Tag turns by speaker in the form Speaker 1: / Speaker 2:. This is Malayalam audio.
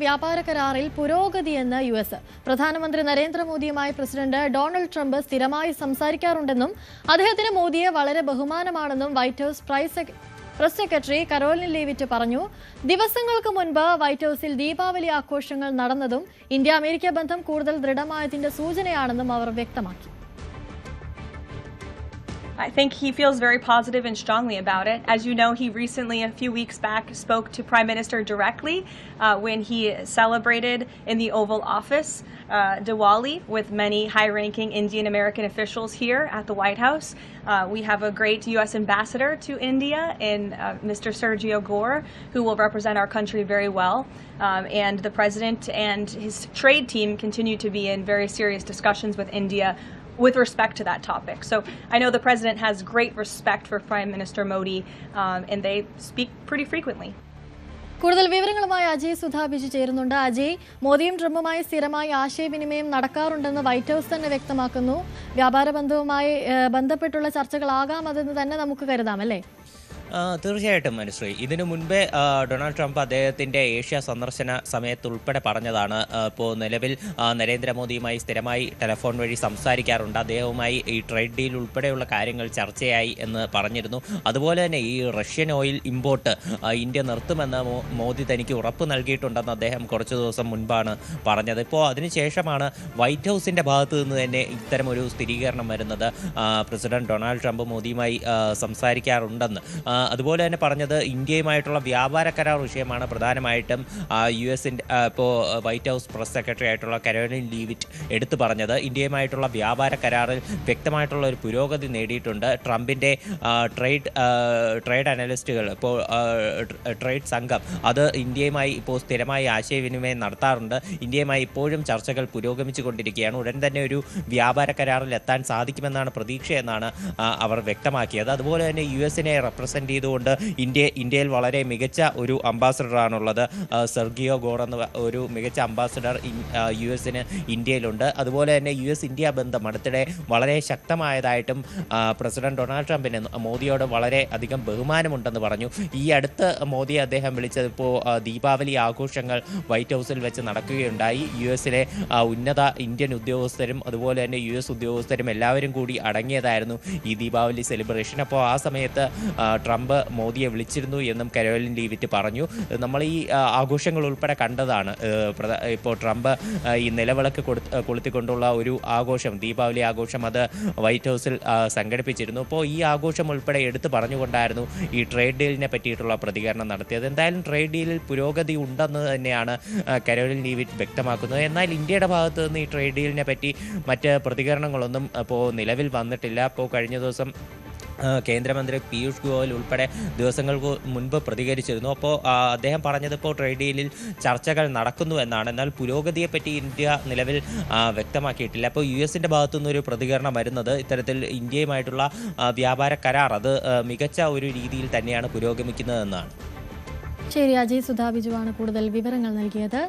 Speaker 1: വ്യാപാര കരാറിൽ പുരോഗതിയെന്ന് US. പ്രധാനമന്ത്രി നരേന്ദ്രമോദിയുമായി പ്രസിഡന്റ് ഡൊണാൾഡ് ട്രംപ് സ്ഥിരമായി സംസാരിക്കാറുണ്ടെന്നും അദ്ദേഹത്തിന് മോദിയെ വളരെ ബഹുമാനമാണെന്നും white house press secretary Karoline Leavitt പറഞ്ഞു. ദിവസങ്ങൾക്ക് മുൻപ് വൈറ്റ് ഹൌസിൽ ദീപാവലി ആഘോഷങ്ങൾ നടന്നതും ഇന്ത്യ-അമേരിക്ക ബന്ധം കൂടുതൽ ദൃഢമായതിന്റെ സൂചനയാണെന്നും അവർ വ്യക്തമാക്കി.
Speaker 2: I think he feels very positive and strongly about it. As you know, he recently, a few weeks back, spoke to Prime Minister directly when he celebrated in the Oval Office Diwali with many high-ranking Indian American officials here at the White House. We have a great U.S. ambassador to India in Mr. Sergio Gore, who will represent our country very well. And the president and his trade team continue to be in very serious discussions with India with respect to that topic. So I know the president has great respect for Prime Minister Modi, and they speak pretty frequently.
Speaker 1: കൂടുതൽ വിവരങ്ങളുമായി അജയ് സുധാ ബിജു ചേരുന്നുണ്ട്. അജയ്, മോദിയും ട്രംപുമായി സ്ഥിരമായി ആശയവിനിമയം നടക്കാറുണ്ടെന്ന് വൈറ്റ് ഹൌസ് തന്നെ വ്യക്തമാക്കുന്നു. വ്യാപാര ബന്ധവുമായി ബന്ധപ്പെട്ടുള്ള ചർച്ചകളാകാം അതെന്ന് തന്നെ നമുക്ക് കരുതാം, അല്ലേ?
Speaker 3: തീർച്ചയായിട്ടും അനുശ്രീ, ഇതിനു മുൻപേ ഡൊണാൾഡ് ട്രംപ് അദ്ദേഹത്തിൻ്റെ ഏഷ്യ സന്ദർശന സമയത്തുൾപ്പെടെ പറഞ്ഞതാണ്. ഇപ്പോൾ നിലവിൽ നരേന്ദ്രമോദിയുമായി സ്ഥിരമായി ടെലിഫോൺ വഴി സംസാരിക്കാറുണ്ട്. അദ്ദേഹവുമായി ഈ ട്രേഡ് ഡീൽ ഉൾപ്പെടെയുള്ള കാര്യങ്ങൾ ചർച്ചയായി എന്ന് പറഞ്ഞിരുന്നു. അതുപോലെ തന്നെ ഈ റഷ്യൻ ഓയിൽ ഇമ്പോർട്ട് ഇന്ത്യ നിർത്തുമെന്ന് മോദി തനിക്ക് ഉറപ്പ് നൽകിയിട്ടുണ്ടെന്ന് അദ്ദേഹം കുറച്ച് ദിവസം മുൻപാണ് പറഞ്ഞത്. ഇപ്പോൾ അതിനുശേഷമാണ് വൈറ്റ് ഹൗസിൻ്റെ ഭാഗത്തു നിന്ന് തന്നെ ഇത്തരമൊരു സ്ഥിരീകരണം വരുന്നത്. പ്രസിഡന്റ് ഡൊണാൾഡ് ട്രംപ് മോദിയുമായി സംസാരിക്കാറുണ്ടെന്ന്. അതുപോലെ തന്നെ പറഞ്ഞത് ഇന്ത്യയുമായിട്ടുള്ള വ്യാപാര കരാർ വിഷയമാണ് പ്രധാനമായിട്ടും US-ൻ്റെ ഇപ്പോൾ വൈറ്റ് ഹൗസ് പ്രസ് സെക്രട്ടറി ആയിട്ടുള്ള കരോലിൻ ലീവിറ്റ് എടുത്തു പറഞ്ഞത്. ഇന്ത്യയുമായിട്ടുള്ള വ്യാപാര കരാറിൽ വ്യക്തമായിട്ടുള്ള ഒരു പുരോഗതി നേടിയിട്ടുണ്ട്. ട്രംപിൻ്റെ ട്രേഡ് അനലിസ്റ്റുകൾ ഇപ്പോൾ ട്രേഡ് സംഘം അത് ഇന്ത്യയുമായി ഇപ്പോൾ സ്ഥിരമായി ആശയവിനിമയം നടത്താറുണ്ട്. ഇന്ത്യയുമായി ഇപ്പോഴും ചർച്ചകൾ പുരോഗമിച്ചു കൊണ്ടിരിക്കുകയാണ്. ഉടൻ തന്നെ ഒരു വ്യാപാര കരാറിൽ എത്താൻ സാധിക്കുമെന്നാണ് പ്രതീക്ഷയെന്നാണ് അവർ വ്യക്തമാക്കിയത്. അതുപോലെ തന്നെ US-നെ റെപ്രസെൻ്റ് ചെയ്തുകൊണ്ട് ഇന്ത്യയിൽ വളരെ മികച്ച ഒരു അംബാസഡറാണുള്ളത്. സെർഗിയോ ഗോർ എന്ന ഒരു മികച്ച അംബാസഡർ US-ന് ഇന്ത്യയിലുണ്ട്. അതുപോലെ തന്നെ US-ഇന്ത്യ ബന്ധം അടുത്തിടെ വളരെ ശക്തമായതായിട്ടും പ്രസിഡന്റ് ഡൊണാൾഡ് ട്രംപിന് മോദിയോട് വളരെ അധികം ബഹുമാനമുണ്ടെന്ന് പറഞ്ഞു. ഈ അടുത്ത് മോദിയെ അദ്ദേഹം വിളിച്ചത് ഇപ്പോൾ ദീപാവലി ആഘോഷങ്ങൾ വൈറ്റ് ഹൗസിൽ വെച്ച് നടക്കുകയുണ്ടായി. US-ലെ ഉന്നത ഇന്ത്യൻ ഉദ്യോഗസ്ഥരും അതുപോലെ തന്നെ US ഉദ്യോഗസ്ഥരും എല്ലാവരും കൂടി അടങ്ങിയതായിരുന്നു ഈ ദീപാവലി സെലിബ്രേഷൻ. അപ്പോൾ ആ സമയത്ത് ട്രംപ് മോദിയെ വിളിച്ചിരുന്നു എന്നും കരോലിൻ ലീവിറ്റ് പറഞ്ഞു. നമ്മൾ ഈ ആഘോഷങ്ങൾ ഉൾപ്പെടെ കണ്ടതാണ്. ഇപ്പോൾ ട്രംപ് ഈ നിലവിളക്ക് കൊളുത്തിക്കൊണ്ടുള്ള ഒരു ആഘോഷം, ദീപാവലി ആഘോഷം, അത് വൈറ്റ് ഹൗസിൽ സംഘടിപ്പിച്ചിരുന്നു. അപ്പോൾ ഈ ആഘോഷം ഉൾപ്പെടെ എടുത്തു പറഞ്ഞുകൊണ്ടായിരുന്നു ഈ ട്രേഡ് ഡീലിനെ പറ്റിയിട്ടുള്ള പ്രതികരണം നടത്തിയത്. എന്തായാലും ട്രേഡ് ഡീലിൽ പുരോഗതി ഉണ്ടെന്ന് തന്നെയാണ് കരോലിൻ ലീവിറ്റ് വ്യക്തമാക്കുന്നത്. എന്നാൽ ഇന്ത്യയുടെ ഭാഗത്തു നിന്ന് ഈ ട്രേഡ് ഡീലിനെ പറ്റി മറ്റ് പ്രതികരണങ്ങളൊന്നും ഇപ്പോൾ നിലവിൽ വന്നിട്ടില്ല. അപ്പോൾ കഴിഞ്ഞ ദിവസം കേന്ദ്രമന്ത്രി പീയൂഷ് ഗോയൽ ഉൾപ്പെടെ ദിവസങ്ങൾക്ക് മുൻപ് പ്രതികരിച്ചിരുന്നു. അപ്പോൾ അദ്ദേഹം പറഞ്ഞത് ഇപ്പോൾ ട്രേഡ് ഡീലിൽ ചർച്ചകൾ നടക്കുന്നു എന്നാണ്. എന്നാൽ പുരോഗതിയെപ്പറ്റി ഇന്ത്യ നിലവിൽ വ്യക്തമാക്കിയിട്ടില്ല. അപ്പോൾ US-ൻ്റെ ഭാഗത്തുനിന്നൊരു പ്രതികരണം വരുന്നത് ഇത്തരത്തിൽ ഇന്ത്യയുമായിട്ടുള്ള വ്യാപാര കരാർ അത് മികച്ച ഒരു രീതിയിൽ തന്നെയാണ് പുരോഗമിക്കുന്നതെന്നാണ്.
Speaker 1: ശരി, അജയ് സുധാ ബിജുവാണ് കൂടുതൽ വിവരങ്ങൾ നൽകിയത്.